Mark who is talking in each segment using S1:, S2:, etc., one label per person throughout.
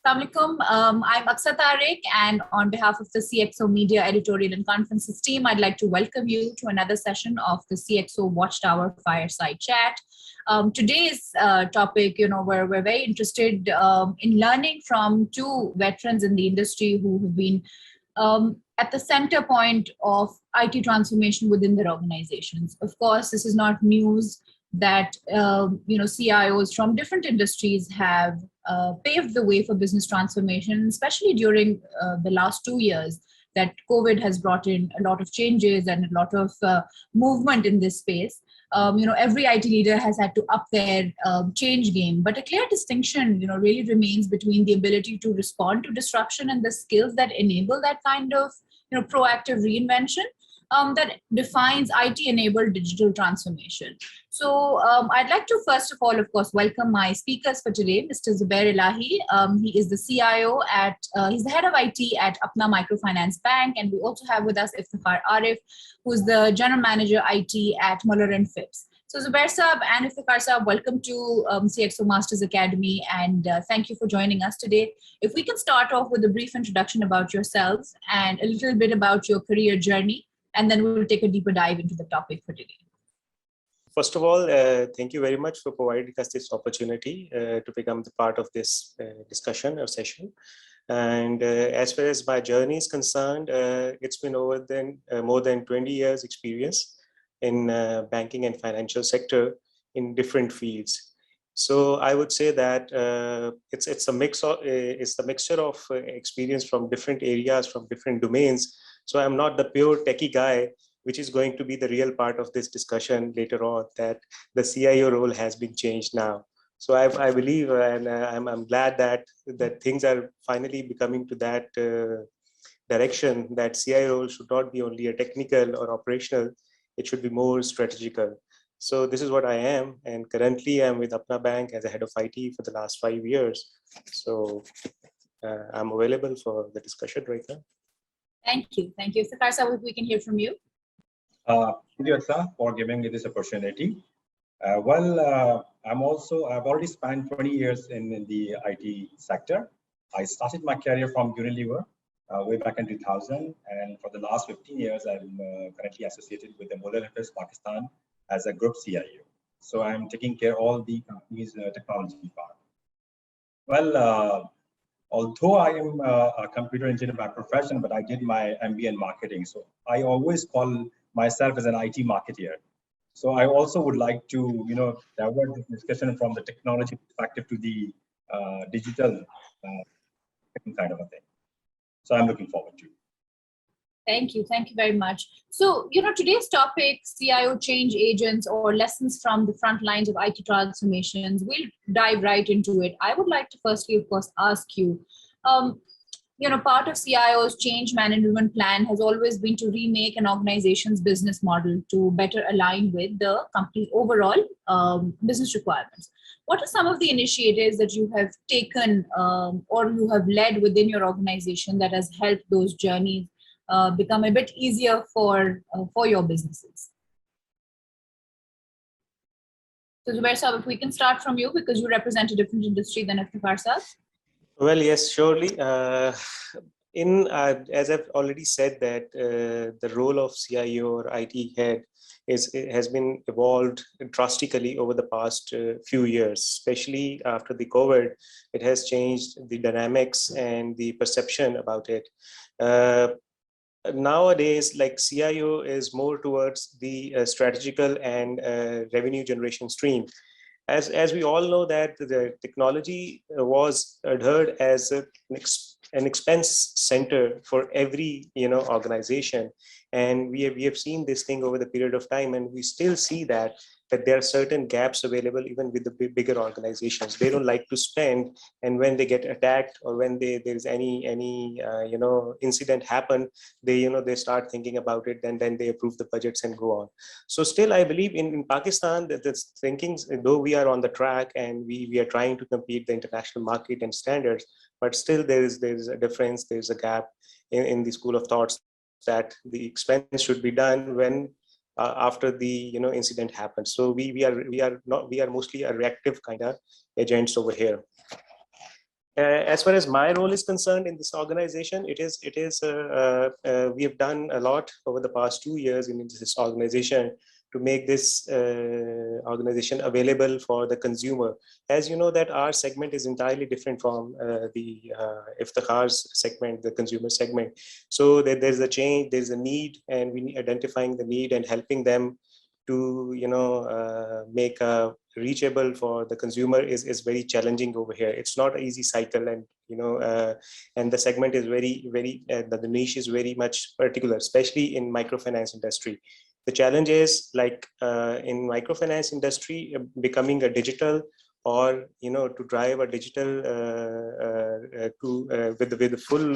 S1: Assalamu alaikum. I'm Aksat Tariq, and on behalf of the CXO Media Editorial and Conferences team, I'd like to welcome you to another session of the CXO WatchTower Fireside Chat. Today's topic, we're very interested in learning from two veterans in the industry who have been at the center point of IT transformation within their organizations. Of course, this is not news that CIOs from different industries have paved the way for business transformation, especially during the last 2 years that COVID has brought in a lot of changes and a lot of movement in this space. Every IT leader has had to up their change game, but a clear distinction, really remains between the ability to respond to disruption and the skills that enable that kind of, proactive reinvention that defines IT-enabled digital transformation. So I'd like to first of all, of course, welcome my speakers for today, Mr. Zubair Elahi. He is the CIO he's the head of IT at Apna Microfinance Bank. And we also have with us Iftikhar Arif, who's the general manager IT at Muller and Phipps. So Zubair Saab and Iftikhar Saab, welcome to CXO Masters Academy, and thank you for joining us today. If we can start off with a brief introduction about yourselves and a little bit about your career journey, and then we will take a deeper dive into the topic for today.
S2: First of all, thank you very much for providing us this opportunity to become the part of this discussion or session. And as far as my journey is concerned, it's been more than 20 years experience in banking and financial sector in different fields. So I would say that it's a mixture of experience from different areas, from different domains. So I'm not the pure techie guy, which is going to be the real part of this discussion later on, that the CIO role has been changed now. So I believe, and I'm glad that things are finally becoming to that direction, that CIO role should not be only a technical or operational, it should be more strategical. So this is what I am, and currently I'm with Apna Bank as a head of IT for the last 5 years. So I'm available for the discussion right now.
S1: Thank you. Iftikhar Saab, we can hear from you.
S3: Thank you, Aksa, for giving me this opportunity. I've already spent 20 years in the IT sector. I started my career from Unilever way back in 2000, and for the last 15 years, I'm currently associated with the Muller Pakistan as a group CIO. So I'm taking care of all the company's technology part. Well, although I am a computer engineer by profession, but I did my MBA in marketing. So I always call myself as an IT marketeer. So I also would like to, divert this discussion from the technology perspective to the digital side of a thing. So I'm looking forward to it.
S1: Thank you very much. So, today's topic, CIO change agents or lessons from the front lines of IT transformations, we'll dive right into it. I would like to firstly, of course, ask you, part of CIO's change management plan has always been to remake an organization's business model to better align with the company's overall business requirements. What are some of the initiatives that you have taken or you have led within your organization that has helped those journeys become a bit easier for your businesses? So Zubair Saab, if we can start from you, because you represent a different industry than Iftikhar Saab.
S2: Well, yes, surely. As I've already said, that the role of CIO or IT head has been evolved drastically over the past few years, especially after the COVID. It has changed the dynamics and the perception about it. Nowadays, like CIO is more towards the strategical and revenue generation stream. As we all know that the technology was adhered as an expense center for every organization, and we have seen this thing over the period of time, and we still see that there are certain gaps available even with the bigger organizations. They don't like to spend, and when they get attacked or when there's any incident happen, they start thinking about it, and then they approve the budgets and go on. So still, I believe in Pakistan that this thinking, though we are on the track and we are trying to compete the international market and standards, but still there's a difference, there's a gap in the school of thoughts that the expense should be done when after the incident happens. So we are mostly a reactive kind of agents over here. As far as my role is concerned in this organization, we have done a lot over the past 2 years in this organization to make this organization available for the consumer. As you know that our segment is entirely different from the Iftikhar's segment, the consumer segment. So there's a change, there's a need, and we need identifying the need and helping them to make a reachable for the consumer is very challenging over here. It's not an easy cycle, and and the segment is very the niche is very much particular, especially in microfinance industry. The challenge is like in microfinance industry, becoming a digital, or to drive a digital with the full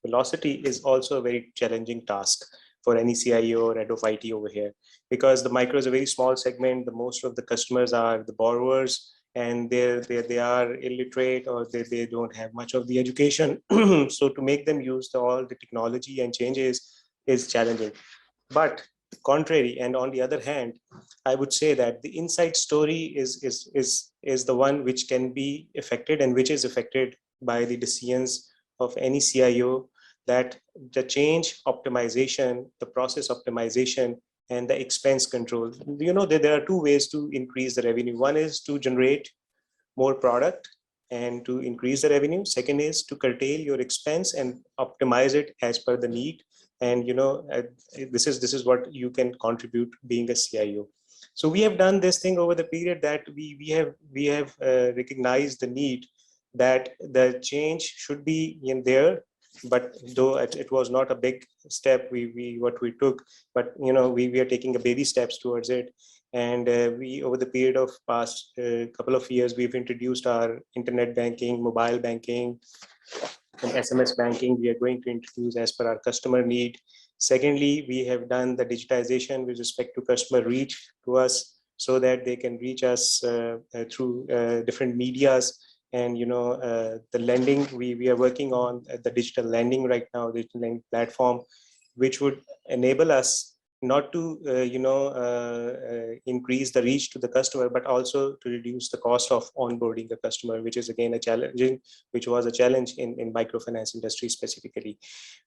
S2: velocity is also a very challenging task for any CIO or head of IT over here, because the micro is a very small segment. The most of the customers are the borrowers, and they are illiterate, or they don't have much of the education. So to make them use all the technology and changes is challenging. But contrary, and on the other hand, I would say that the inside story is the one which can be affected, and which is affected by the decisions of any CIO, that the change optimization, the process optimization, and the expense control. There are two ways to increase the revenue. One is to generate more product and to increase the revenue. Second is to curtail your expense and optimize it as per the need. And this is what you can contribute being a CIO. So we have done this thing over the period that we have recognized the need that the change should be in there. But though it was not a big step what we took, but we are taking a baby steps towards it. And we, over the period of past couple of years, we've introduced our internet banking, mobile banking, and SMS banking. We are going to introduce as per our customer need. Secondly, we have done the digitization with respect to customer reach to us, so that they can reach us through different medias. And the lending, we are working on the digital lending right now, digital lending platform, which would enable us not to increase the reach to the customer, but also to reduce the cost of onboarding the customer, which is again which was a challenge in microfinance industry specifically.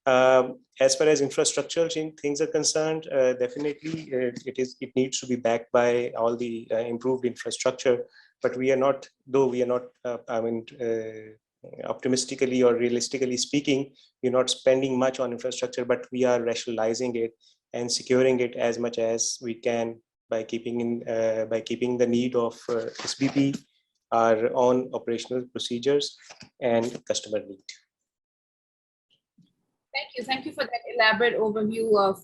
S2: As far as infrastructure things are concerned, definitely it needs to be backed by all the improved infrastructure. But we are not, optimistically or realistically speaking, we're not spending much on infrastructure, but we are rationalizing it and securing it as much as we can by keeping the need of SBP, our own operational procedures, and customer need.
S1: Thank you for that elaborate overview of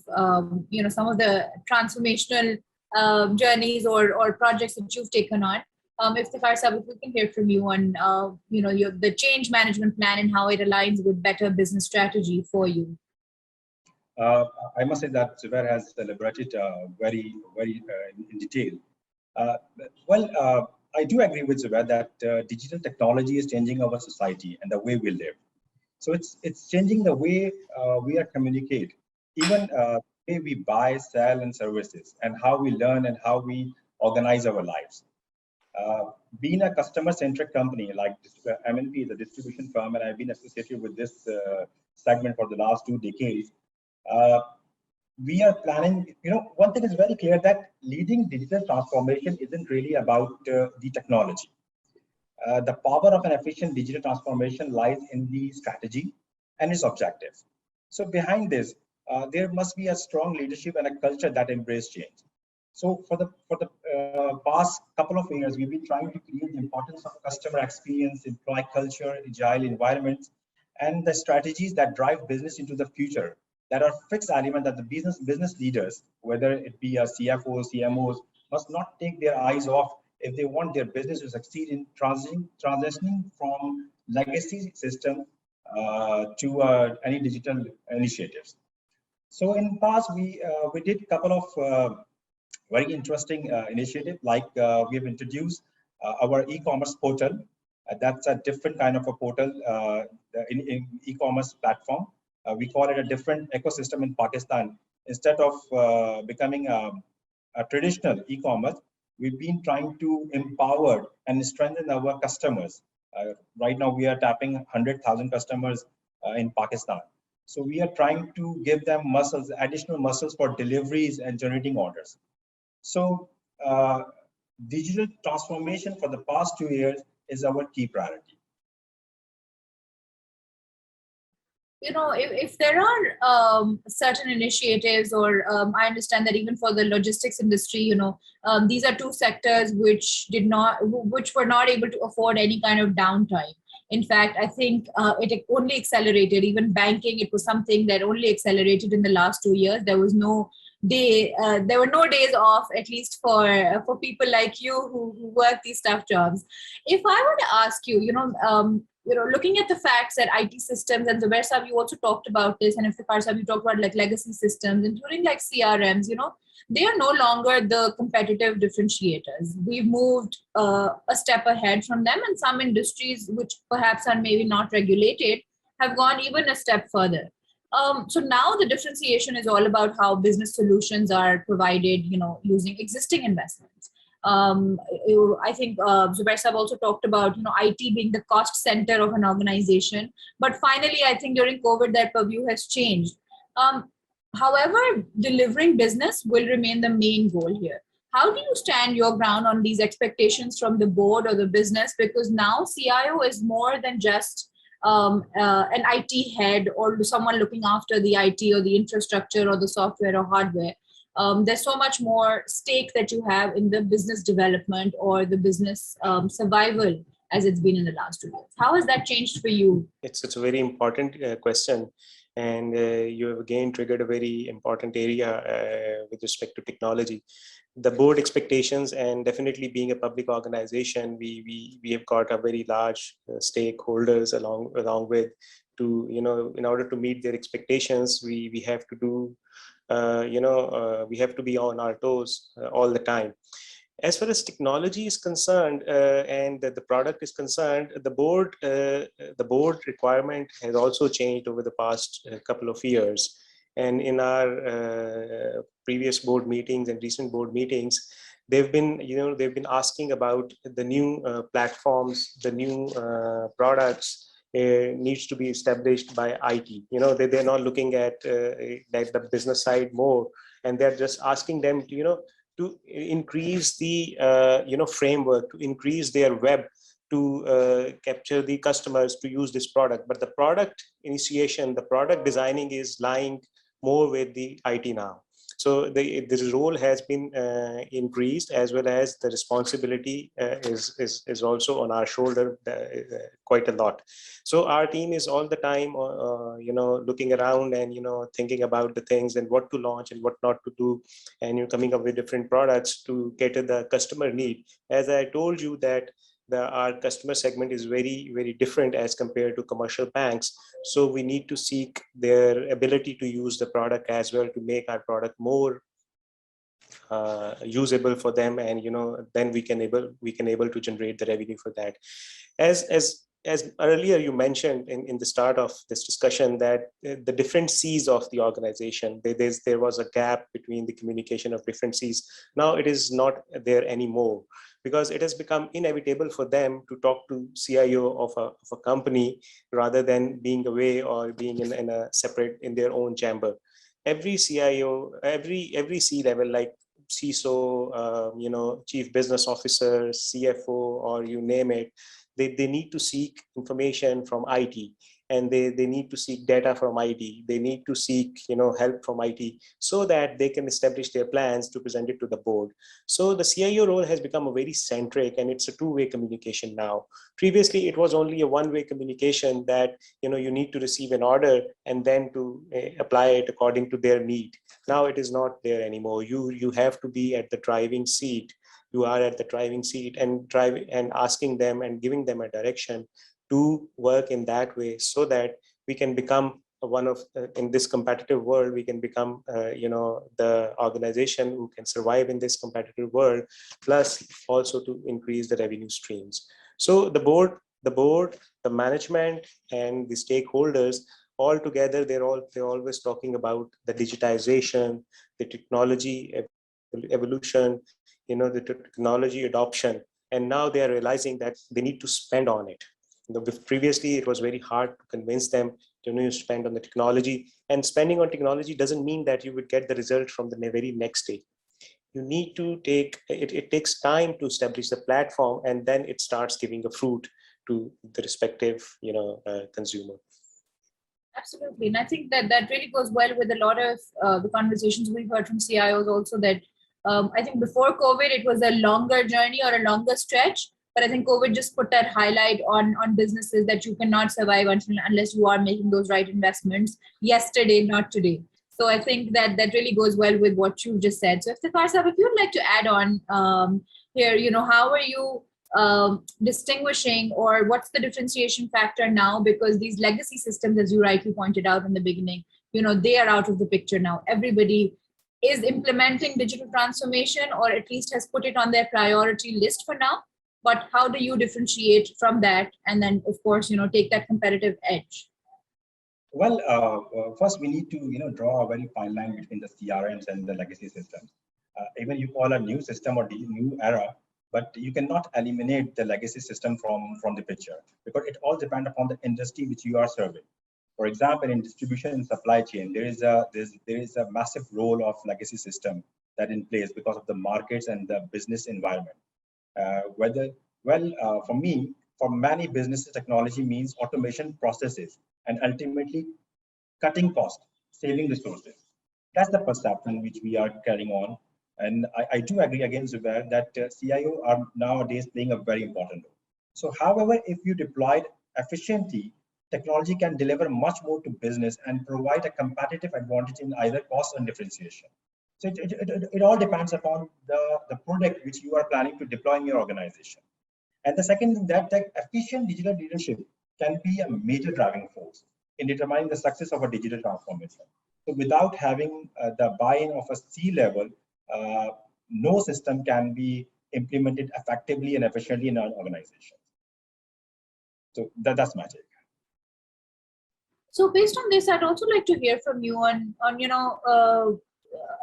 S1: some of the transformational journeys or projects that you've taken on. Iftikhar sir, if we can hear from you on the change management plan and how it aligns with better business strategy for you.
S3: I must say that Zubair has elaborated very in detail. I do agree with Zubair that digital technology is changing our society and the way we live. So it's changing the way we are communicate, even the way we buy, sell, and services, and how we learn and how we organize our lives. Being a customer-centric company like MNP is a distribution firm, and I've been associated with this segment for the last 2 decades. We are planning, one thing is very clear, that leading digital transformation isn't really about the technology. The power of an efficient digital transformation lies in the strategy and its objectives. So behind this, there must be a strong leadership and a culture that embrace change. So for the past couple of years, we've been trying to create the importance of customer experience, employee culture, agile environments, and the strategies that drive business into the future, that are fixed elements that the business leaders, whether it be a CFO, CMOs, must not take their eyes off if they want their business to succeed in transitioning from legacy system to any digital initiatives. So in the past, we did a couple of very interesting initiatives, like we have introduced our e-commerce portal. That's a different kind of a portal in e-commerce platform. We call it a different ecosystem in Pakistan. Instead of becoming a traditional e-commerce, we've been trying to empower and strengthen our customers Right now, we are tapping 100,000 customers in Pakistan. So we are trying to give them muscles, additional muscles for deliveries and generating orders. So digital transformation for the past 2 years is our key priority.
S1: If there are certain initiatives, or I understand that even for the logistics industry, these are two sectors which were not able to afford any kind of downtime. In fact, I think it only accelerated. Even banking, it was something that only accelerated in the last 2 years. There was no day, there were no days off, at least for people like you who work these tough jobs. If I were to ask you, looking at the facts that IT systems, and Zubair Sahab, you also talked about this, and Iftikhar Sahab, you talked about like legacy systems, including like CRMs, they are no longer the competitive differentiators. We've moved a step ahead from them, and some industries which perhaps are maybe not regulated have gone even a step further. So now the differentiation is all about how business solutions are provided, using existing investments. I think Zubair Sahab also talked about, IT being the cost center of an organization. But finally, I think during COVID, that purview has changed. However, delivering business will remain the main goal here. How do you stand your ground on these expectations from the board or the business? Because now CIO is more than just an IT head or someone looking after the IT or the infrastructure or the software or hardware. There's so much more stake that you have in the business development or the business survival as it's been in the last 2 years. How has that changed for you?
S2: It's a very important question. And you have again triggered a very important area with respect to technology. The board expectations, and definitely being a public organization, we have got a very large stakeholders along with to, in order to meet their expectations, we have to do, we have to be on our toes all the time. As far as technology is concerned and the product is concerned, the board requirement has also changed over the past couple of years. And in our previous board meetings and recent board meetings, they've been asking about the new platforms, the new products needs to be established by IT. They're not looking at the business side more, and they're just asking them to increase the framework, to increase their web, to capture the customers to use this product. But the product initiation, the product designing is lying more with the IT now. So the role has been increased, as well as the responsibility is also on our shoulder quite a lot. So our team is all the time, looking around and thinking about the things and what to launch and what not to do, and coming up with different products to cater the customer need. As I told you that our customer segment is very, very different as compared to commercial banks. So we need to seek their ability to use the product as well, to make our product more usable for them, and then we can able to generate the revenue for that. As earlier you mentioned in the start of this discussion, that the different C's of the organization, there was a gap between the communication of different C's. Now it is not there anymore, because it has become inevitable for them to talk to CIO of a company rather than being away or being in a separate, in their own chamber. Every CIO, every C level, like CISO, chief business officer, CFO, or you name it, they need to seek information from IT, and they need to seek data from IT. They need to seek help from IT, so that they can establish their plans to present it to the board. So the CIO role has become a very centric, and it's a two-way communication now. Previously, it was only a one-way communication, that you need to receive an order and then to apply it according to their need. Now it is not there anymore. You have to be at the driving seat. You are at the driving seat and asking them and giving them a direction to work in that way, so that we can become one of, in this competitive world, we can become, the organization who can survive in this competitive world, plus also to increase the revenue streams. So the board, the management, and the stakeholders all together, they're always talking about the digitization, the technology evolution, the technology adoption. And now they are realizing that they need to spend on it. Previously, it was very hard to convince them to spend on the technology, and spending on technology doesn't mean that you would get the result from the very next day. You need to take it takes time to establish the platform, and then it starts giving a fruit to the respective consumer.
S1: Absolutely. And I think that really goes well with a lot of the conversations we've heard from CIOs also, that I think before COVID, it was a longer journey or a longer stretch. But I think COVID just put that highlight on businesses that you cannot survive unless you are making those right investments yesterday, not today. So I think that really goes well with what you just said. So Iftikhar, if you'd like to add on here, how are you distinguishing, or what's the differentiation factor now? Because these legacy systems, as you rightly pointed out in the beginning, they are out of the picture now. Everybody is implementing digital transformation, or at least has put it on their priority list for now. But how do you differentiate from that, and then of course take that competitive edge?
S3: Well, first we need to draw a very fine line between the CRMs and the legacy systems. Even you call a new system or new era, but you cannot eliminate the legacy system from the picture, because it all depends upon the industry which you are serving. For example, in distribution and supply chain, there is a massive role of legacy system that in place because of the markets and the business environment. For me, for many businesses, technology means automation processes and ultimately cutting costs, saving resources. That's the perception which we are carrying on. And I do agree again, Zubair, that CIO are nowadays playing a very important role. So, however, if you deploy efficiently, technology can deliver much more to business and provide a competitive advantage in either cost and differentiation. So it all depends upon the product which you are planning to deploy in your organization. And the second thing, that efficient digital leadership can be a major driving force in determining the success of a digital transformation. So without having the buy-in of a C-level, no system can be implemented effectively and efficiently in an organization. So that's my take.
S1: So based on this, I'd also like to hear from you on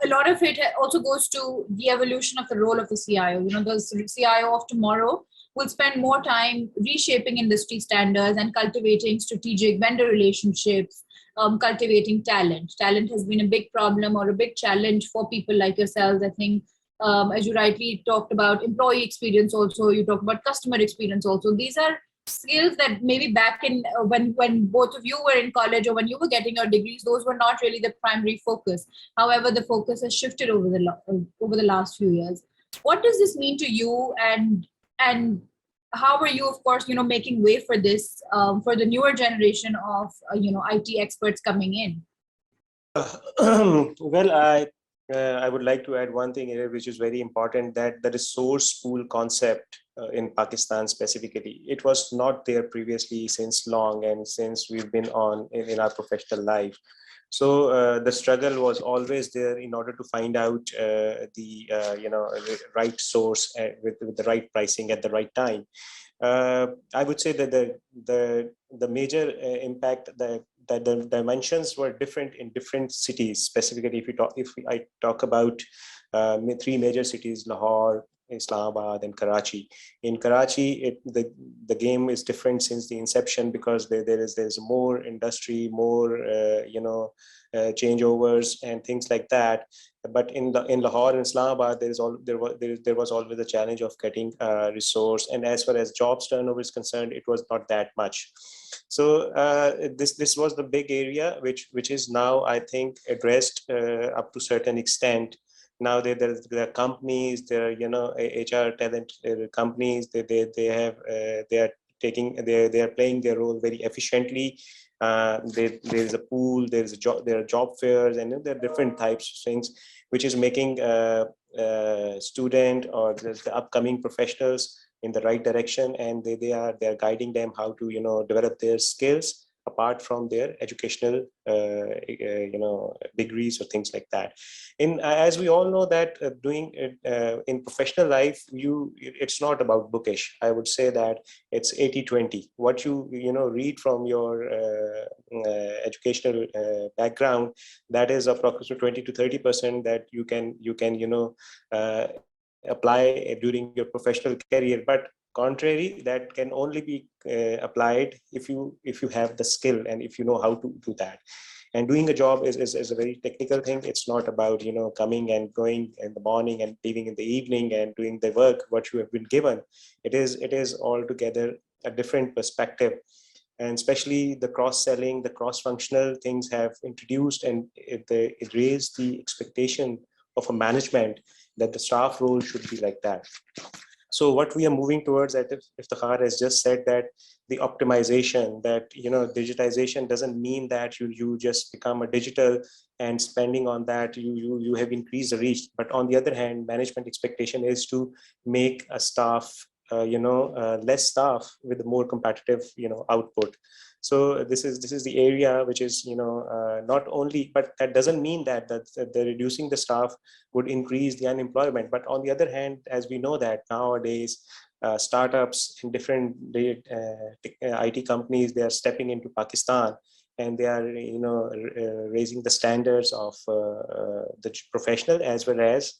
S1: a lot of it also goes to the evolution of the role of the CIO. The CIO of tomorrow will spend more time reshaping industry standards and cultivating strategic vendor relationships, cultivating talent. Talent has been a big problem or a big challenge for people like yourselves. I think, as you rightly talked about employee experience also, you talk about customer experience also. These are skills that maybe back in when both of you were in college or when you were getting your degrees, those were not really the primary focus. However, the focus has shifted over the last few years. What does this mean to you, and how are you, of course, making way for this for the newer generation of IT experts coming in?
S2: Well, I would like to add one thing here, which is very important, that the resource pool concept in Pakistan specifically, it was not there previously since long, and since we've been on in our professional life. So the struggle was always there in order to find out the right source with the right pricing at the right time. I would say that the major impact, that the dimensions were different in different cities. Specifically, if I talk about three major cities: Lahore, Islamabad, and Karachi. In Karachi, the game is different since the inception, because there's more industry, more changeovers and things like that. But in Lahore and Islamabad, there was always a challenge of getting resource, and as far as jobs turnover is concerned, it was not that much. So this was the big area which is now, I think, addressed up to certain extent. Now there are companies, there are HR talent companies. They are playing their role very efficiently. There is a pool, there are job fairs, and there are different types of things, which is making student or the upcoming professionals in the right direction, and they are guiding them how to develop their skills apart from their educational degrees or things like that. As we all know that doing it in professional life, it's not about bookish. I would say that it's 80-20. What you read from your educational background, that is approximately 20 to 30% that you can apply during your professional career. But contrary, that can only be applied if you have the skill and if you know how to do that. And doing a job is a very technical thing. It's not about, coming and going in the morning and leaving in the evening and doing the work what you have been given. It is altogether a different perspective. And especially the cross-selling, the cross-functional things have introduced, and it raised the expectation of a management that the staff role should be like that. So what we are moving towards, at Iftikhar has just said that the optimization, that digitization doesn't mean that you just become a digital and spending on that you have increased the reach. But on the other hand, management expectation is to make a staff less staff with more competitive output. So this is the area which is not only, but that doesn't mean that the reducing the staff would increase the unemployment. But on the other hand, as we know that nowadays startups in different IT companies, they are stepping into Pakistan, and they are raising the standards of the professional as well as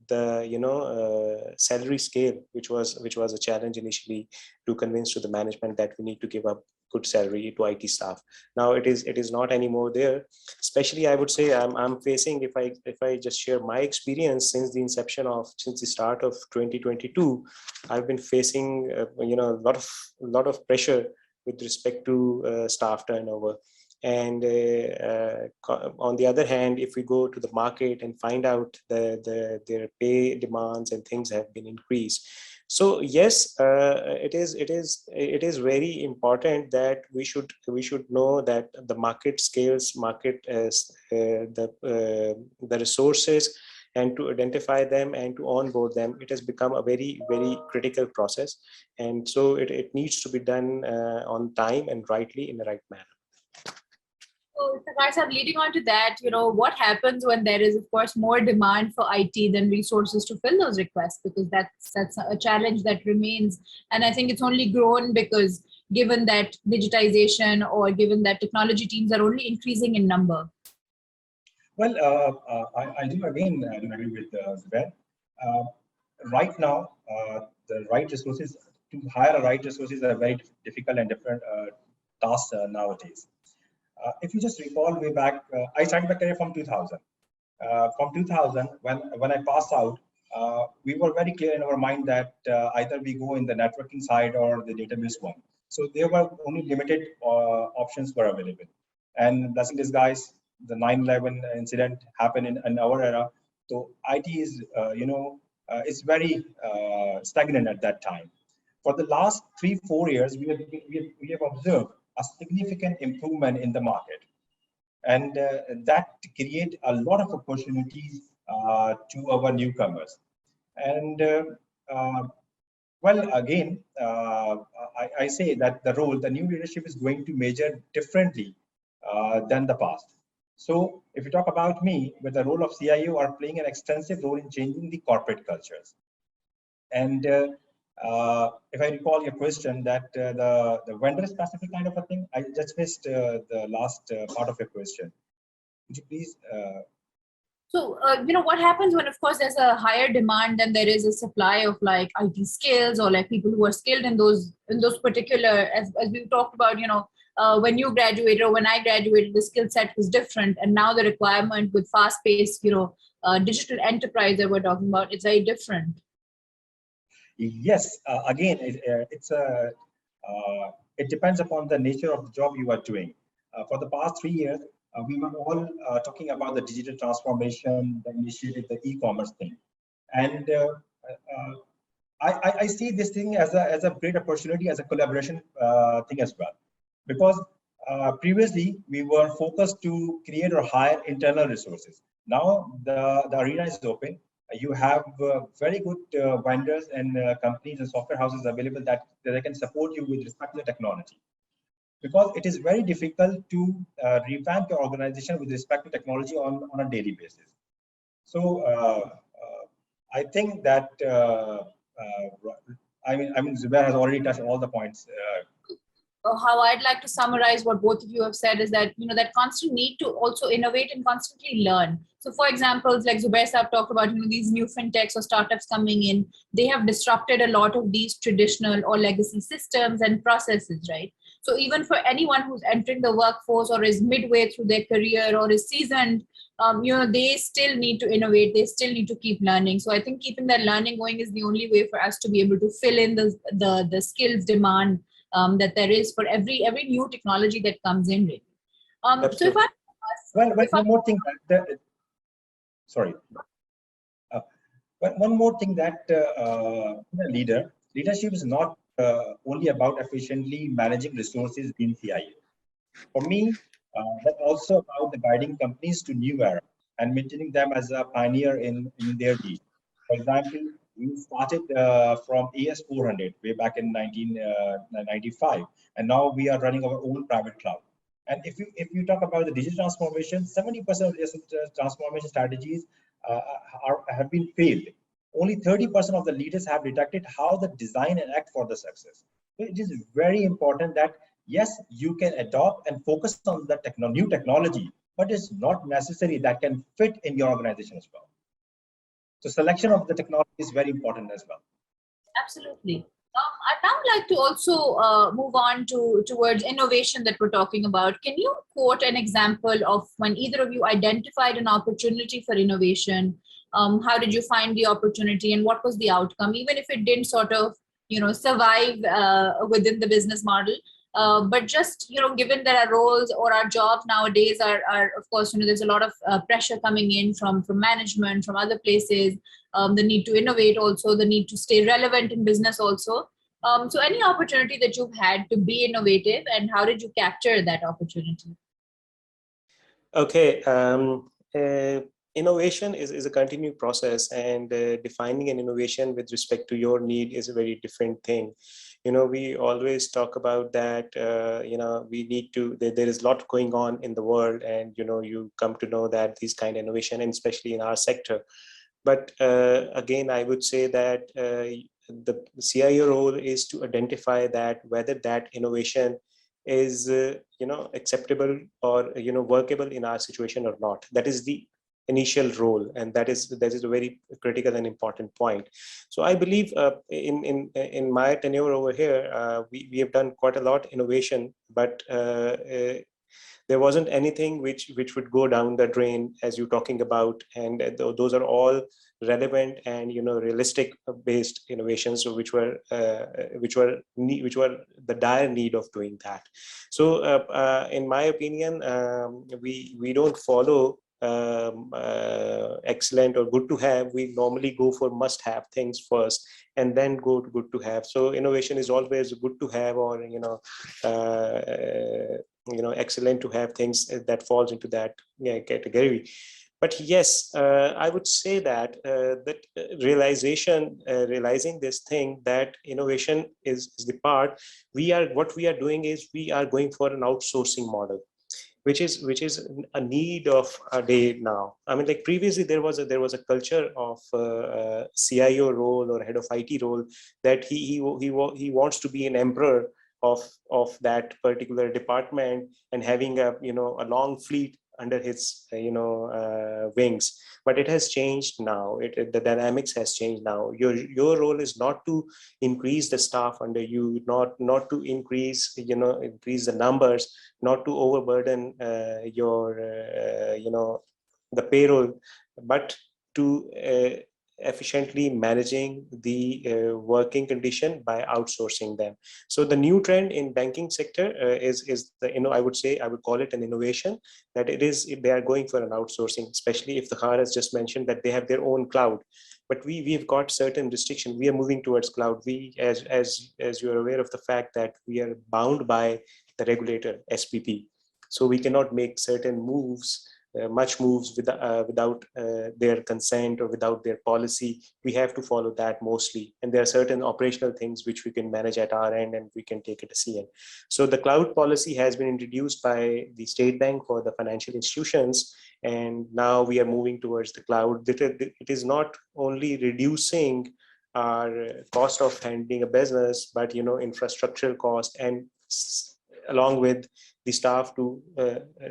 S2: the salary scale, which was a challenge initially to convince to the management that we need to give up good salary to IT staff. Now it is not anymore there. Especially I would say I'm facing, if I just share my experience since the start of 2022, I've been facing a lot of pressure with respect to staff turnover. And on the other hand, if we go to the market and find out their pay demands and things have been increased. So yes, it is very important that we should know that the market scales, the resources, and to identify them and to onboard them. It has become a very, very critical process, and so it needs to be done on time and rightly in the right manner.
S1: So, Iftikhar, leading on to that, what happens when there is, of course, more demand for IT than resources to fill those requests? Because that's a challenge that remains. And I think it's only grown because given that digitization or given that technology teams are only increasing in number.
S3: Well, I do again agree with Zubair. Right now, the right resources, to hire right resources are very difficult and different tasks nowadays. If you just recall way back, I started my career from 2000. From 2000, when I passed out, we were very clear in our mind that either we go in the networking side or the database one. So there were only limited options were available. And blessing disguise, the 9/11 incident happened in our era. So IT is, it's very stagnant at that time. For the last 3-4 years, we have observed a significant improvement in the market, and that create a lot of opportunities to our newcomers. And well, again, I say that the new leadership is going to measure differently than the past. So if you talk about me, with the role of CIO are playing an extensive role in changing the corporate cultures. And if I recall your question, that the vendor specific kind of a thing, I just missed the last part of your question. Could you please?
S1: So, what happens when, of course, there's a higher demand than there is a supply of like IT skills or like people who are skilled in those particular, as we talked about, when you graduated or when I graduated, the skill set was different. And now the requirement with fast paced, digital enterprise that we're talking about, it's very different.
S3: Yes, again, it depends upon the nature of the job you are doing. For the past 3 years, we were all talking about the digital transformation, the initiative, the e-commerce thing, and I see this thing as a great opportunity, as a collaboration thing as well, because previously we were focused to create or hire internal resources. Now the arena is open. You have very good vendors and companies and software houses available that they can support you with respect to the technology. Because it is very difficult to revamp your organization with respect to technology on a daily basis. So I think that I mean Zubair has already touched all the points.
S1: how I'd like to summarize what both of you have said is that, that constant need to also innovate and constantly learn. So for example, like Zubair Saab talked about, these new fintechs or startups coming in, they have disrupted a lot of these traditional or legacy systems and processes, right? So even for anyone who's entering the workforce or is midway through their career or is seasoned, they still need to innovate. They still need to keep learning. So I think keeping that learning going is the only way for us to be able to fill in the skills demand that there is for every new technology that comes in. Really. So if I
S3: one more thing sorry. One more thing that leadership is not only about efficiently managing resources in CIO. For me, that's also about the guiding companies to new era and maintaining them as a pioneer in their niche. For example, we started from AS400 way back in 1995, and now we are running our own private cloud. And if you talk about the digital transformation, 70% of the transformation strategies have been failed. Only 30% of the leaders have detected how the design and act for the success. So it is very important that yes, you can adopt and focus on the new technology, but it's not necessary that can fit in your organization as well. So selection of the technology is very important as well.
S1: Absolutely. I'd now like to also move on towards innovation that we're talking about. Can you quote an example of when either of you identified an opportunity for innovation? How did you find the opportunity and what was the outcome, even if it didn't sort of, survive within the business model? But just, given that our roles or our jobs nowadays are of course, there's a lot of pressure coming in from management, from other places, the need to innovate also, the need to stay relevant in business also. So any opportunity that you've had to be innovative, and how did you capture that opportunity?
S2: Okay. Innovation is a continued process, and defining an innovation with respect to your need is a very different thing. We always talk about that, we need to, there is a lot going on in the world, and, you come to know that these kind of innovation, and especially in our sector. But again, I would say that the CIO role is to identify that whether that innovation is, acceptable or, workable in our situation or not. That is the initial role, and that is a very critical and important point. So I believe in my tenure over here, we have done quite a lot of innovation, but there wasn't anything which would go down the drain as you're talking about, and those are all relevant and realistic based innovations, so which were the dire need of doing that. So in my opinion, we don't follow excellent or good to have. We normally go for must have things first and then go to good to have. So innovation is always good to have, or excellent to have things that falls into that category. But yes, I would say that realizing this thing, that innovation is the part. What we are doing is we are going for an outsourcing model, which is a need of a day now. I mean, like previously there was a culture of CIO role or head of IT role, that he wants to be an emperor of that particular department, and having a long fleet under his wings. But it has changed now. The dynamics has changed now. Your role is not to increase the staff under you, not to increase the numbers, not to overburden your the payroll, but to efficiently managing the working condition by outsourcing them. So the new trend in banking sector is the, I would call it an innovation, that they are going for an outsourcing, especially if Iftikhar has just mentioned that they have their own cloud. But we've got certain restrictions. We are moving towards cloud. We, as you're aware of the fact that we are bound by the regulator SPP, so we cannot make certain moves, much moves without their consent or without their policy. We have to follow that mostly, and there are certain operational things which we can manage at our end, and we can take it to CN. So the cloud policy has been introduced by the State Bank for the financial institutions, and now we are moving towards the cloud. It is not only reducing our cost of handling a business, but infrastructural cost and along with the staff to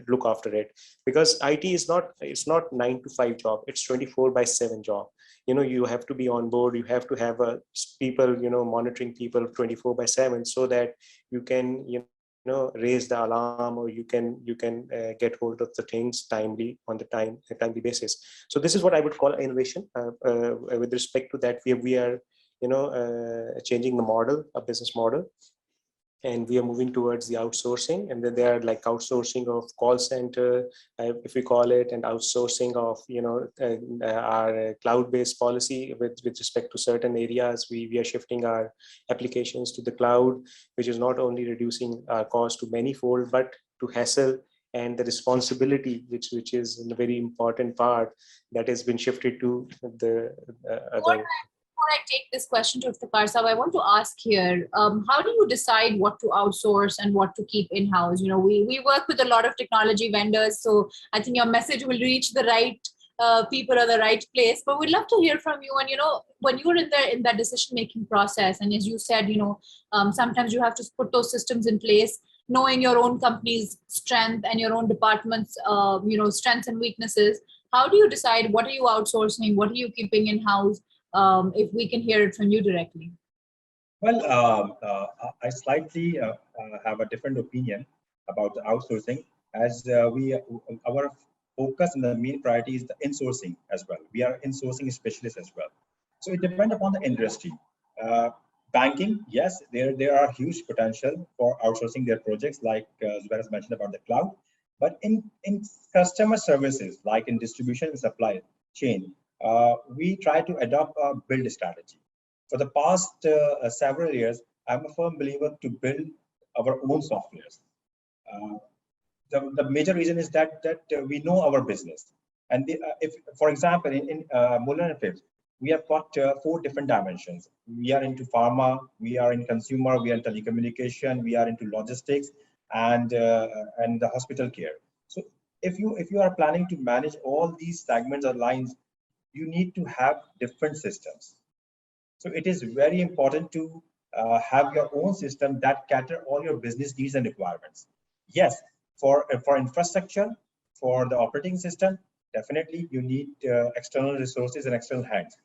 S2: look after it, because IT is not, it's not 9 to 5 job, it's 24/7 job. You have to be on board, you have to have people, monitoring people 24/7, so that you can, raise the alarm, or you can get hold of the things timely on the timely basis. So this is what I would call innovation. With respect to that, we are changing the model, a business model, and we are moving towards the outsourcing. And then there are like outsourcing of call center, if we call it, and outsourcing of our cloud-based policy with respect to certain areas. We are shifting our applications to the cloud, which is not only reducing our cost to manyfold, but to hassle and the responsibility, which is a very important part, that has been shifted to the other.
S1: Before I take this question to Iftikhar Sahab, I want to ask here, how do you decide what to outsource and what to keep in-house? We work with a lot of technology vendors, so I think your message will reach the right people or the right place. But we'd love to hear from you. And when you're in that decision-making process, and as you said, sometimes you have to put those systems in place, knowing your own company's strength and your own department's strengths and weaknesses. How do you decide what are you outsourcing, what are you keeping in-house? If we can hear it from you directly.
S3: Well, I slightly have a different opinion about the outsourcing, as our focus and the main priority is the insourcing as well. We are insourcing specialists as well. So it depends upon the industry. Banking, yes, there are huge potential for outsourcing their projects, like Zubair has mentioned about the cloud. But in customer services, like in distribution and supply chain, we try to adopt a build strategy. For the past several years, I'm a firm believer to build our own softwares. The major reason is that we know our business. And if, for example, in Muller and Phipps, we have got 4 different dimensions. We are into pharma, we are in consumer, we are in telecommunication, we are into logistics, and the hospital care. So if you are planning to manage all these segments or lines, you need to have different systems. So it is very important to have your own system that cater all your business needs and requirements. Yes, for infrastructure, for the operating system, definitely you need external resources and external hands.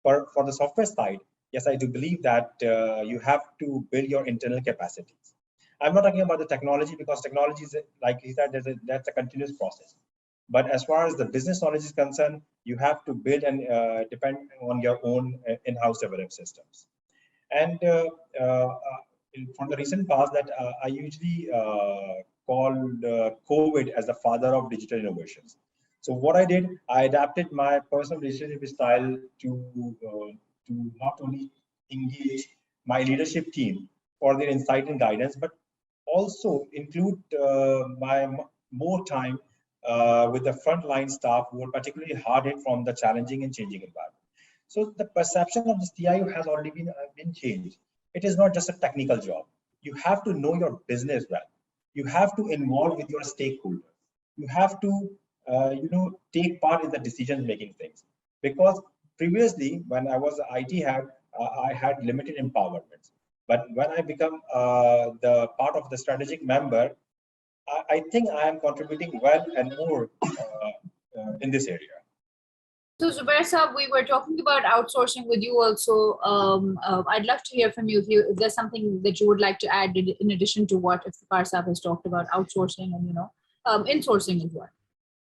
S3: For the software side, yes, I do believe that you have to build your internal capacities. I'm not talking about the technology, because technology is, like he said, that's a continuous process. But as far as the business knowledge is concerned, you have to build and depend on your own in-house developed systems. And from the recent past, that I usually called COVID as the father of digital innovations. So what I did, I adapted my personal leadership style to not only engage my leadership team for their insight and guidance, but also include my more time with the frontline staff who are particularly hard hit from the challenging and changing environment. So the perception of the CIO has already been changed. It is not just a technical job. You have to know your business well. You have to involve with your stakeholders. You have to take part in the decision-making things. Because previously, when I was the IT head, I had limited empowerment. But when I become the part of the strategic member, I think I am contributing well and more in this area.
S1: So Zubair Sahab, we were talking about outsourcing with you also. I'd love to hear from you if there's something that you would like to add in addition to what Iftikhar Sahab has talked about outsourcing and insourcing as well.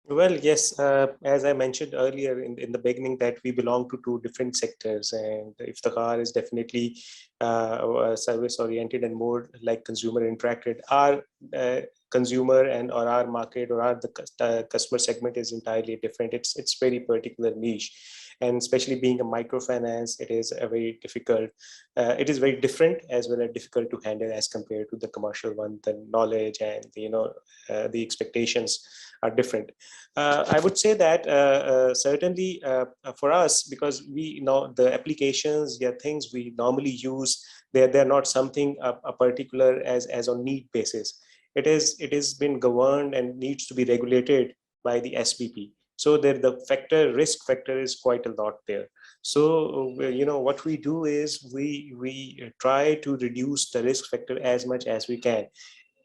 S2: Well, yes, as I mentioned earlier in the beginning, that we belong to 2 different sectors, and Iftikhar is definitely service oriented and more like consumer interacted. Our consumer and or our market or the customer segment is entirely different. It's very particular niche, and especially being a microfinance, it is a very difficult. It is very different as well as difficult to handle as compared to the commercial one. The knowledge and the expectations are different. I would say that certainly for us, because we know the applications, things we normally use, they're not something a particular as on need basis. It is been governed and needs to be regulated by the SBP. So the risk factor is quite a lot there. So what we do is we try to reduce the risk factor as much as we can.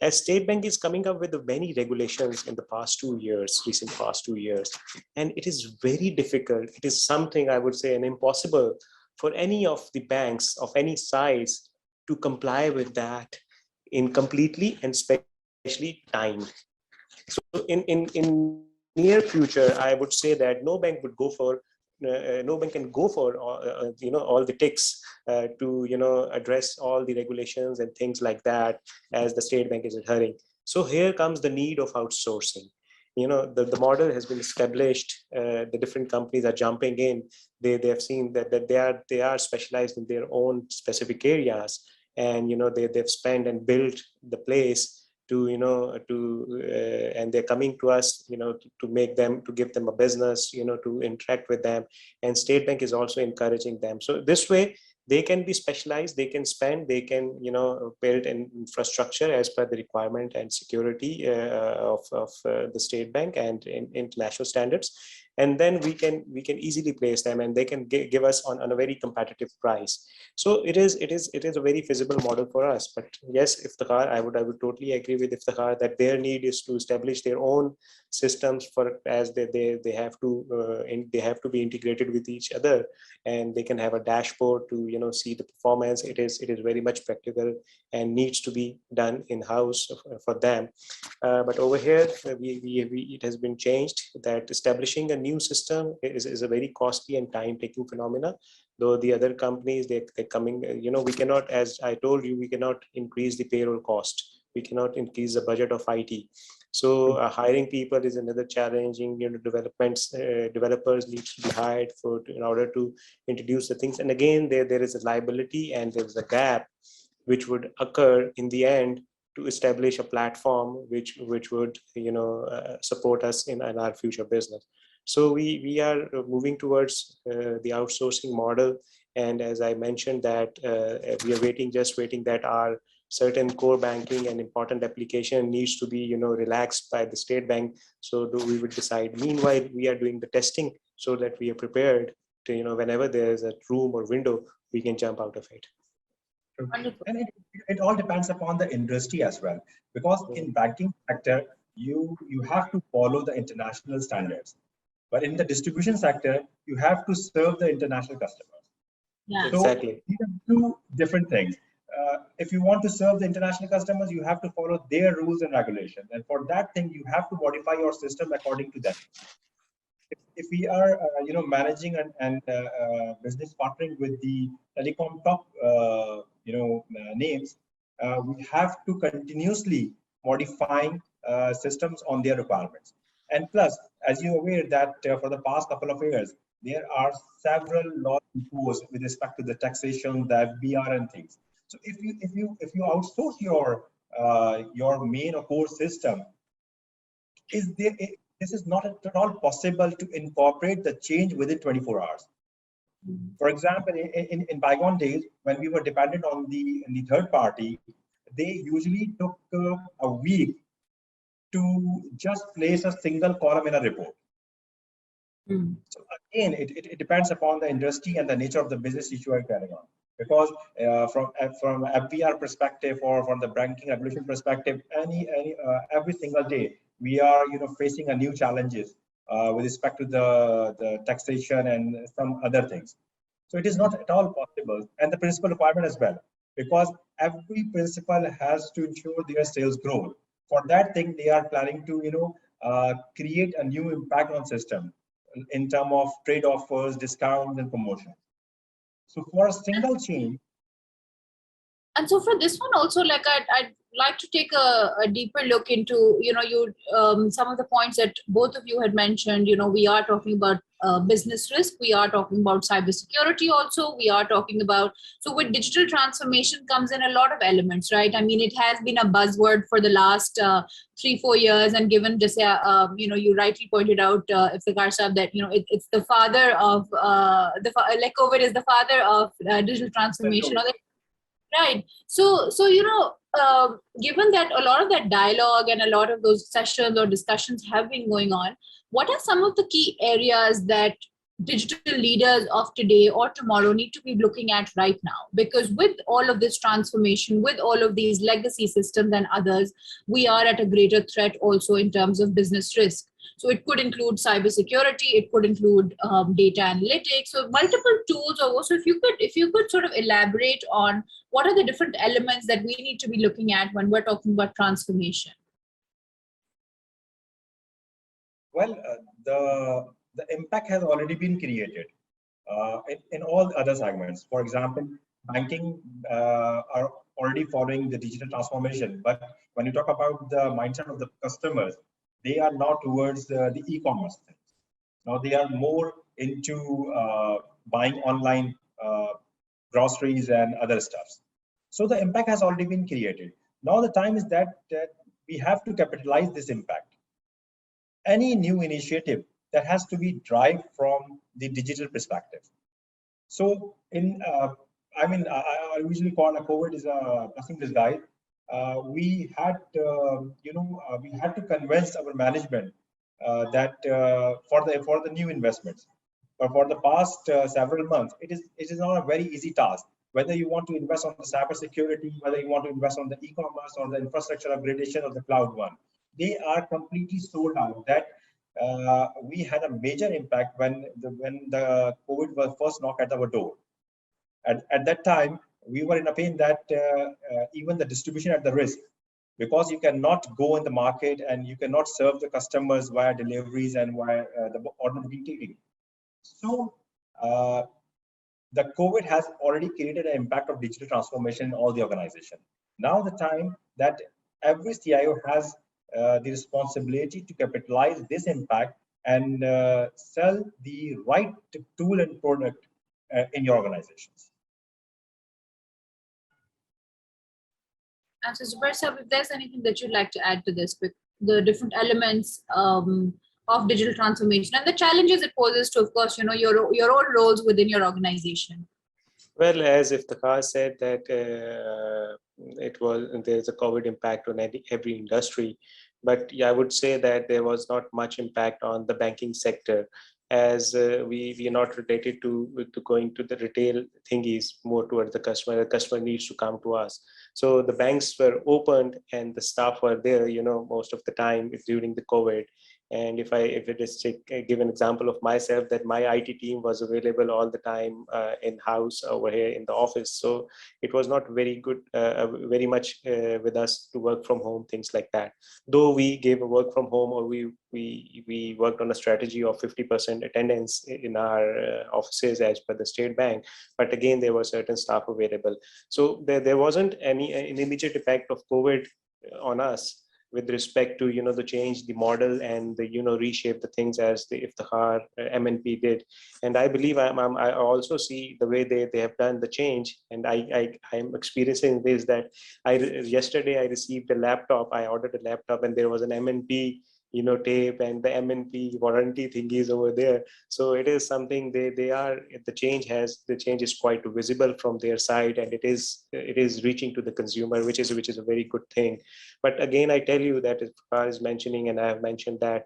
S2: as State Bank is coming up with many regulations in the past 2 years, recent past 2 years, and it is very difficult. It is something I would say an impossible for any of the banks of any size to comply with that in completely and especially time. So in near future, I would say that no bank would go for no bank can go for all the ticks to address all the regulations and things like that as the State Bank is adhering. So here comes the need of outsourcing. The model has been established. The different companies are jumping in. They have seen that they are specialized in their own specific areas, and they've spent and built the place to and they're coming to us to give them a business, to interact with them, and State Bank is also encouraging them. So this way they can be specialized, they can spend, they can build an infrastructure as per the requirement and security of the State Bank and in international standards, and then we can easily place them, and they can give us on a very competitive price. So it is a very feasible model for us. But yes, Iftikhar, I would totally agree with Iftikhar that their need is to establish their own systems for as they have to be integrated with each other, and they can have a dashboard to see the performance. It is very much practical and needs to be done in-house for them. But over here, it has been changed that establishing a new system is a very costly and time-taking phenomena. Though the other companies, they're coming, we cannot, as I told you, we cannot increase the payroll cost. We cannot increase the budget of IT. So hiring people is another challenging. Developers need to be hired in order to introduce the things. And again, there is a liability and there is a gap which would occur in the end to establish a platform which would support us in our future business. So we are moving towards the outsourcing model, and as I mentioned that we are just waiting that our certain core banking and important application needs to be relaxed by the State Bank. So we would decide. Meanwhile, we are doing the testing so that we are prepared to whenever there is a room or window, we can jump out of it.
S3: And it all depends upon the industry as well, because in banking sector you have to follow the international standards, but in the distribution sector you have to serve the international customers.
S1: Yeah,
S3: so
S2: exactly.
S3: These are two different things. If you want to serve the international customers, you have to follow their rules and regulations, and for that thing you have to modify your system according to that. If we are managing and business partnering with the telecom top names, we have to continuously modifying systems on their requirements. And plus, as you're aware that for the past couple of years there are several laws imposed with respect to the taxation, the FBR and things. So if you outsource your main or core system, this is not at all possible to incorporate the change within 24 hours. For example, in bygone days, when we were dependent on the third party, they usually took a week to just place a single column in a report. So again, it depends upon the industry and the nature of the business you are carrying on. Because from FBR perspective or from the banking regulation perspective, every single day we are facing a new challenges with respect to the taxation and some other things. So it is not at all possible, and the principal requirement as well, because every principal has to ensure their sales growth. For that thing, they are planning to create a new impact on system in terms of trade offers, discounts, and promotion. So for a single change.
S1: And so for this one also, like I'd like to take a deeper look into, some of the points that both of you had mentioned. We are talking about business risk. We are talking about cybersecurity also. We are talking about, so with digital transformation comes in a lot of elements, right? I mean, it has been a buzzword for the last 3-4 years. And given this, you rightly pointed out, Iftikhar Sahab, that, it's the father of, like COVID is the father of digital transformation. Right. So given that a lot of that dialogue and a lot of those sessions or discussions have been going on, what are some of the key areas that digital leaders of today or tomorrow need to be looking at right now? Because with all of this transformation, with all of these legacy systems and others, we are at a greater threat also in terms of business risk. So it could include cybersecurity, it could include data analytics, so multiple tools. Or also, if you could sort of elaborate on what are the different elements that we need to be looking at when we're talking about transformation.
S3: Well, the impact has already been created in all other segments. For example, banking are already following the digital transformation, but when you talk about the mindset of the customers, they are now towards the e-commerce things. Now they are more into buying online groceries and other stuffs. So the impact has already been created. Now the time is that we have to capitalize this impact. Any new initiative that has to be derived from the digital perspective. So I usually call a COVID is a blessing disguise. We had to convince our management that for the new investments. But for the past several months, it is not a very easy task. Whether you want to invest on the cyber security, whether you want to invest on the e-commerce or the infrastructure upgradation of the cloud one, they are completely sold out. That we had a major impact when the COVID was first knocked at our door. At that time, we were in a pain that even the distribution at the risk, because you cannot go in the market and you cannot serve the customers via deliveries and via the order booking ticketing. So the COVID has already created an impact of digital transformation in all the organization. Now the time that every CIO has the responsibility to capitalize this impact and sell the right tool and product in your organizations.
S1: And so, Zubair sir, if there's anything that you'd like to add to this, with the different elements of digital transformation and the challenges it poses to, of course, your own roles within your organization.
S2: Well, as Iftikhar said, that there's a COVID impact on every industry, but yeah, I would say that there was not much impact on the banking sector, as we are not related to going to the retail thingies, more towards the customer. The customer needs to come to us. So the banks were opened and the staff were there, most of the time during the COVID. And if it is give an example of myself, that my IT team was available all the time in-house over here in the office. So it was not very good, very much with us to work from home, things like that. Though we gave a work from home, or we worked on a strategy of 50% attendance in our offices as per the State Bank. But again, there were certain staff available. So there wasn't an immediate effect of COVID on us with respect to the change the model and the reshape the things as the Iftikhar MNP did. And I believe I also see the way they have done the change, and I'm experiencing this, that yesterday I received a laptop. I ordered a laptop and there was an MNP tape and the MNP warranty thingies over there. So it is something the change is quite visible from their side, and it is reaching to the consumer, which is a very good thing. But again, I tell you that Iftikhar is mentioning, and I have mentioned that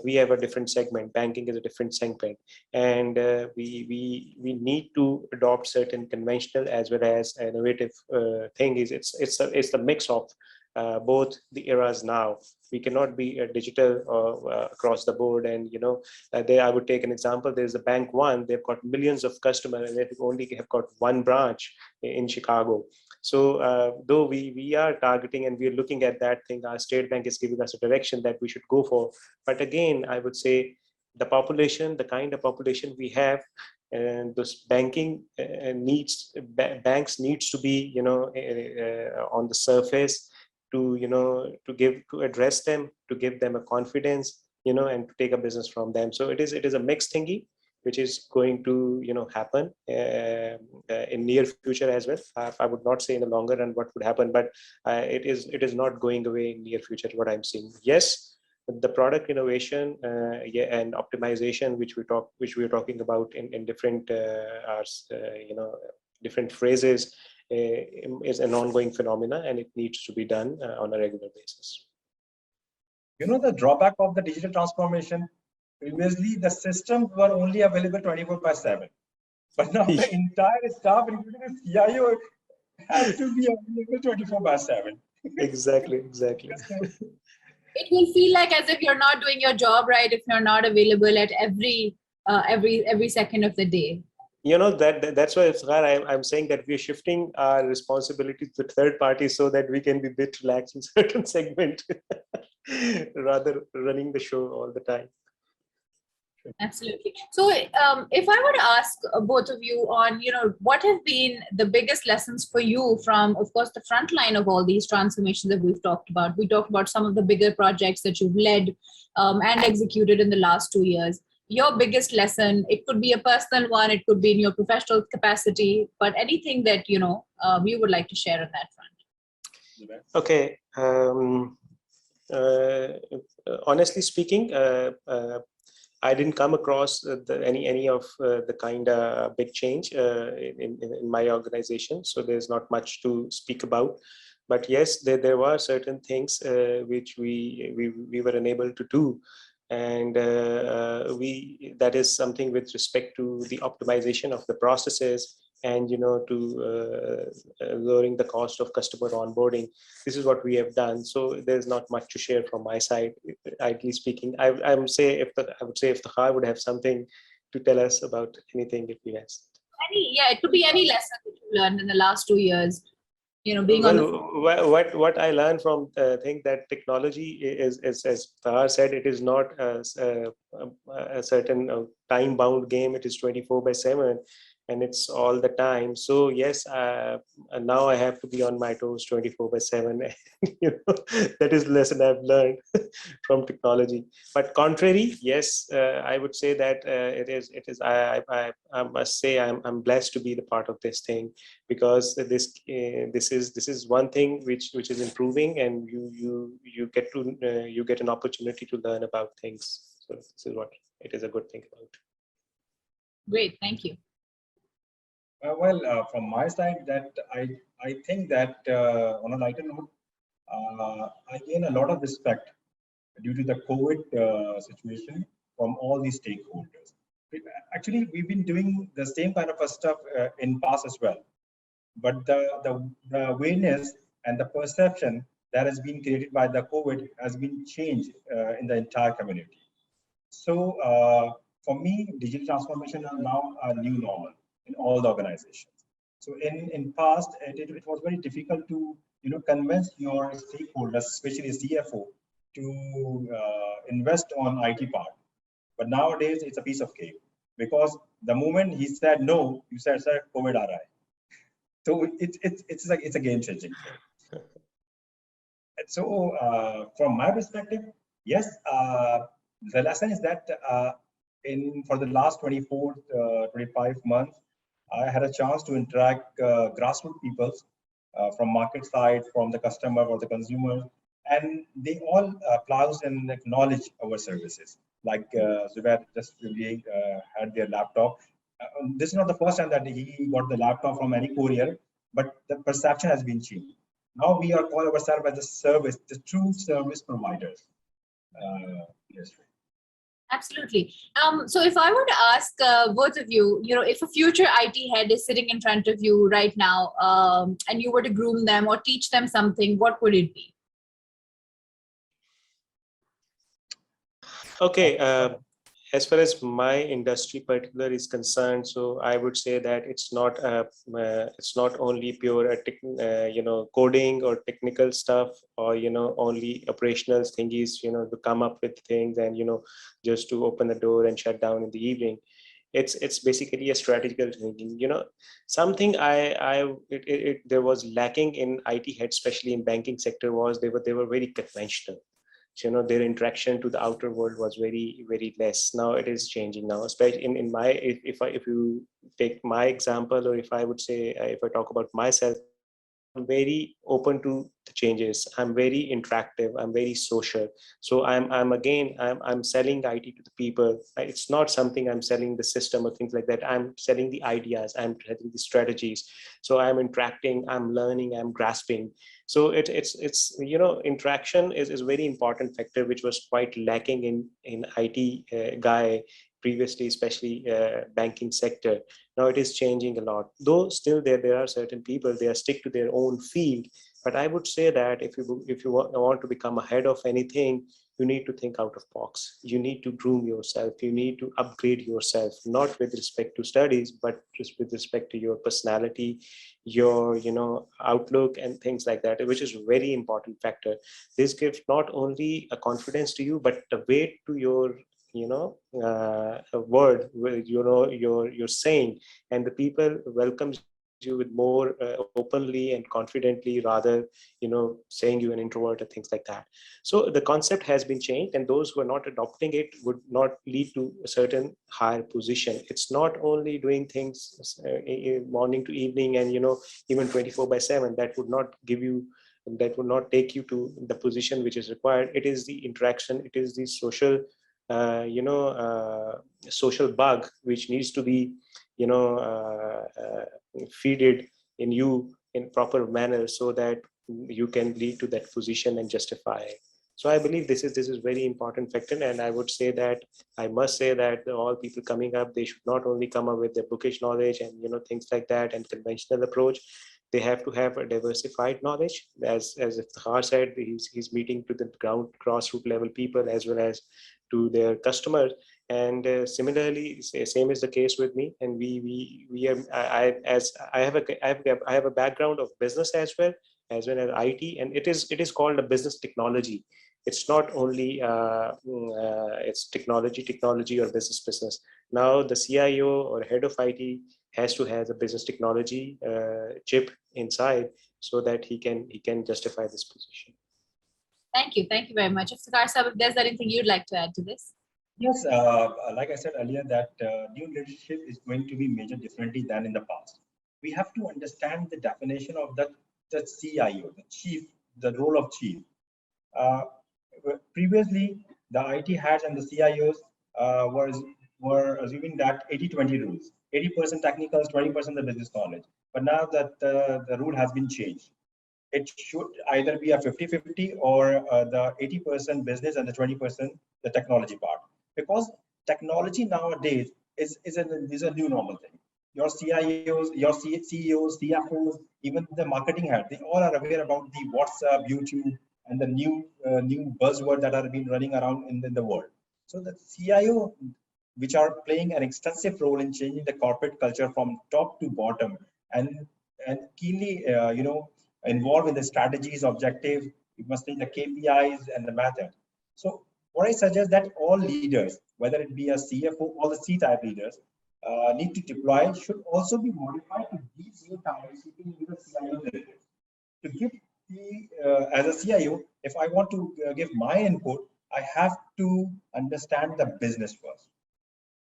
S2: we have a different segment. Banking is a different segment, and we need to adopt certain conventional as well as innovative things. It's the mix of both the eras now. We cannot be digital across the board. And I would take an example. There's a Bank One. They've got millions of customers, and they only have got one branch in Chicago. So though we are targeting and we are looking at that thing, our State Bank is giving us a direction that we should go for. But again, I would say the population, the kind of population we have, and this banking banks needs to be on the surface to address them, to give them a confidence, and to take a business from them. So it is a mixed thingy, which is going to happen in near future as well. I would not say in the longer run what would happen, but it is not going away in near future, what I'm seeing. Yes, the product innovation and optimization, which we are talking about in different different phrases, is an ongoing phenomena, and it needs to be done on a regular basis.
S3: The drawback of the digital transformation, Previously, the systems were only available 24/7. But now the entire staff, including the CIO, has to be available 24/7.
S2: Exactly.
S1: It will feel like as if you're not doing your job right if you're not available at every second of the day.
S2: That's why, Iftikhar, I'm saying that we're shifting our responsibilities to third parties so that we can be a bit relaxed in certain segment rather running the show all the time.
S1: Absolutely. So if I were to ask both of you on, what have been the biggest lessons for you from, of course, the front line of all these transformations that we've talked about. We talked about some of the bigger projects that you've led and executed in the last 2 years. Your biggest lesson, it could be a personal one, it could be in your professional capacity, but anything that, you would like to share on that front.
S2: Okay. Honestly speaking, I didn't come across any of the kind of big change in my organization, so there's not much to speak about. But yes, there were certain things which we were unable to do, and that is something with respect to the optimization of the processes and to lowering the cost of customer onboarding. This is what we have done. So there's not much to share from my side, idly speaking. I would say if Iftikhar would have something to tell us about anything, if he has.
S1: It could be any lesson that you learned in the last 2 years. Being on the
S2: what I learned from think that technology is as Tahar said, it is not a certain time bound game. It is 24/7 and it's all the time. So yes, now I have to be on my toes 24/7. That is the lesson I've learned from technology. But contrary, yes, I would say that it is. I must say I'm blessed to be the part of this thing, because this is one thing which is improving, and you get an opportunity to learn about things. So this is what it is a good thing about.
S1: Great, thank you.
S3: From my side, that I think that on a lighter note, I gain a lot of respect due to the COVID situation from all these stakeholders. Actually, we've been doing the same kind of stuff in past as well, but the awareness and the perception that has been created by the COVID has been changed in the entire community. So for me, digital transformation are now a new normal in all the organizations. So in past, it was very difficult to convince your stakeholders, especially CFO, to invest on IT part. But nowadays, it's a piece of cake, because the moment he said no, you said, "Sir, COVID aa raha hai." So it's a game changing thing. So from my perspective, yes, the lesson is that for the last 24, 25 months, I had a chance to interact grassroots people from market side, from the customer or the consumer, and they all applaud and acknowledge our services. Like Zubair just really had their laptop. This is not the first time that he got the laptop from any courier, but the perception has been changed. Now we are call ourselves as a service, the true service providers. Yes.
S1: Absolutely. So if I were to ask both of you, if a future IT head is sitting in front of you right now, and you were to groom them or teach them something, what would it be?
S2: Okay. As far as my industry particular is concerned, so I would say that it's not only pure coding or technical stuff, or only operational thingies, to come up with things and just to open the door and shut down in the evening. It's basically a strategical thinking. Something there was lacking in IT heads, especially in banking sector, was they were very conventional. So, their interaction to the outer world was very, very less. Now it is changing now, especially in my, if you take my example, or if I would say, if I talk about myself, very open to the changes. I'm very interactive. I'm very social. So I'm selling IT to the people. It's not something I'm selling the system or things like that. I'm selling the ideas. I'm selling the strategies. So I'm interacting. I'm learning. I'm grasping. So it's interaction is a very important factor, which was quite lacking in IT guy previously, especially banking sector. Now it is changing a lot, though still there are certain people, they are stick to their own field. But I would say that if you want to become ahead of anything, you need to think out of box. You need to groom yourself. You need to upgrade yourself, not with respect to studies, but just with respect to your personality, your outlook and things like that, which is a very important factor. This gives not only a confidence to you, but the weight to your a word, you're saying, and the people welcomes you with more openly and confidently, rather saying you an introvert or things like that. So the concept has been changed, and those who are not adopting it would not lead to a certain higher position. It's not only doing things morning to evening and even 24/7. That would not give you, that would not take you to the position which is required. It is the interaction, it is the social social bug which needs to be feeded in you in proper manner, so that you can lead to that position and justify it. So I believe this is very important factor, and I would say that, I must say that all people coming up, they should not only come up with their bookish knowledge and things like that and conventional approach. They have to have a diversified knowledge, as Iftikhar said, he's meeting to the ground grassroots level people as well as to their customers. And similarly, same is the case with me. And we are, I have a background of business as well as IT, and it is called a business technology. It's not only it's technology or business. Now the CIO or head of IT has to have a business technology chip inside, so that he can justify this position.
S1: Thank you very much. Iftikhar sir, if there's anything you'd like to add to this.
S3: Yes, like I said earlier, that new leadership is going to be measured differently than in the past. We have to understand the definition of the CIO, the chief, the role of chief. Previously, the IT heads and the CIOs were assuming that 80-20 rules, 80% technical, 20% the business knowledge. But now that the rule has been changed, it should either be a 50-50 or the 80% business and the 20% the technology part. Because technology nowadays is a new normal thing. Your CIOs, your CEOs, CFOs, even the marketing head, they all are aware about the WhatsApp, YouTube, and the new buzzword that are being running around in the world. So the CIO, which are playing an extensive role in changing the corporate culture from top to bottom, and keenly involved in the strategies, objective, you must think the KPIs and the method. So what I suggest that all leaders, whether it be a CFO or the C-type leaders, need to deploy should also be modified to these new times, keeping with the CIO directives. To give the as a CIO, if I want to give my input, I have to understand the business first.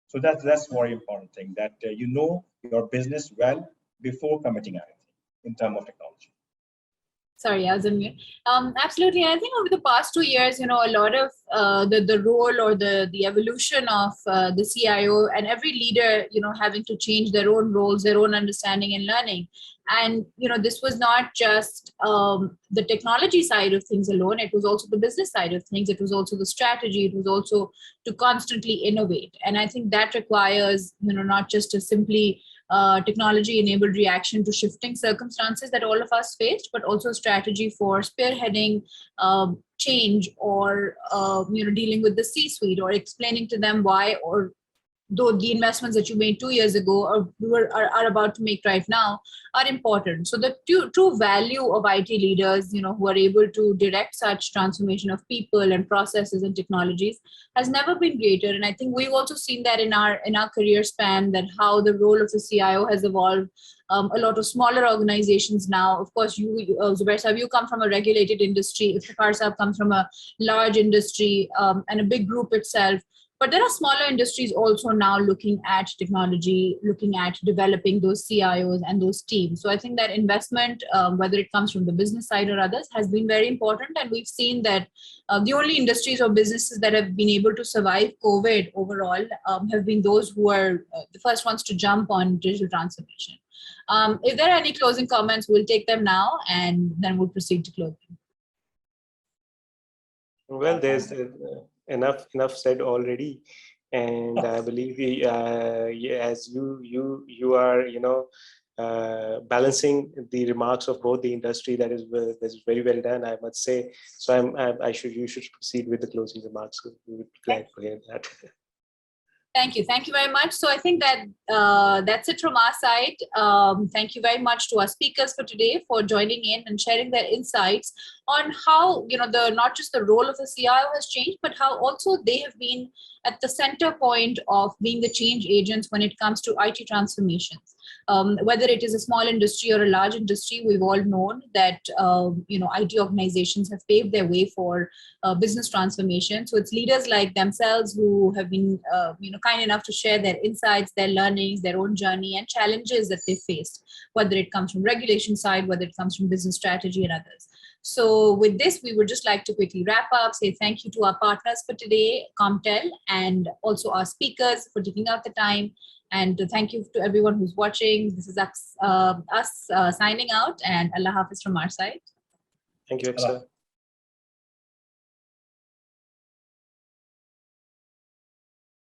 S3: So that's very important thing, that you know your business well before committing anything in terms of technology.
S1: Sorry, I was on mute. Absolutely. I think over the past 2 years, a lot of the role or the evolution of the CIO and every leader, having to change their own roles, their own understanding and learning. And, this was not just the technology side of things alone. It was also the business side of things. It was also the strategy. It was also to constantly innovate. And I think that requires, not just a simply technology-enabled reaction to shifting circumstances that all of us faced, but also strategy for spearheading change or dealing with the C-suite or explaining to them why, or though the investments that you made 2 years ago or are about to make right now are important. So the true value of IT leaders, who are able to direct such transformation of people and processes and technologies has never been greater. And I think we've also seen that in our career span, that how the role of the CIO has evolved. A lot of smaller organizations now, of course, you Zubair Sahab, you come from a regulated industry. Iftikhar Sahab comes from a large industry and a big group itself. But there are smaller industries also now looking at technology, looking at developing those CIOs and those teams. So I think that investment, whether it comes from the business side or others, has been very important. And we've seen that the only industries or businesses that have been able to survive COVID overall have been those who are the first ones to jump on digital transformation. If there are any closing comments, we'll take them now and then we'll proceed to closing.
S2: Well, there's enough said already, and I believe as you are balancing the remarks of both the industry. That is very well done, I must say. So you should proceed with the closing remarks. We would be glad to hear that.
S1: Thank you very much. So I think that that's it from our side. Thank you very much to our speakers for today for joining in and sharing their insights on how not just the role of the CIO has changed, but how also they have been at the center point of being the change agents when it comes to IT transformations. Whether it is a small industry or a large industry, we've all known that IT organizations have paved their way for business transformation. So it's leaders like themselves who have been kind enough to share their insights, their learnings, their own journey and challenges that they faced, whether it comes from regulation side, whether it comes from business strategy and others. So with this, we would just like to quickly wrap up, say thank you to our partners for today, Commtel, and also our speakers for taking out the time. And thank you to everyone who's watching. This is us signing out, and Allah Hafiz from our side.
S2: Thank you, Iftikhar.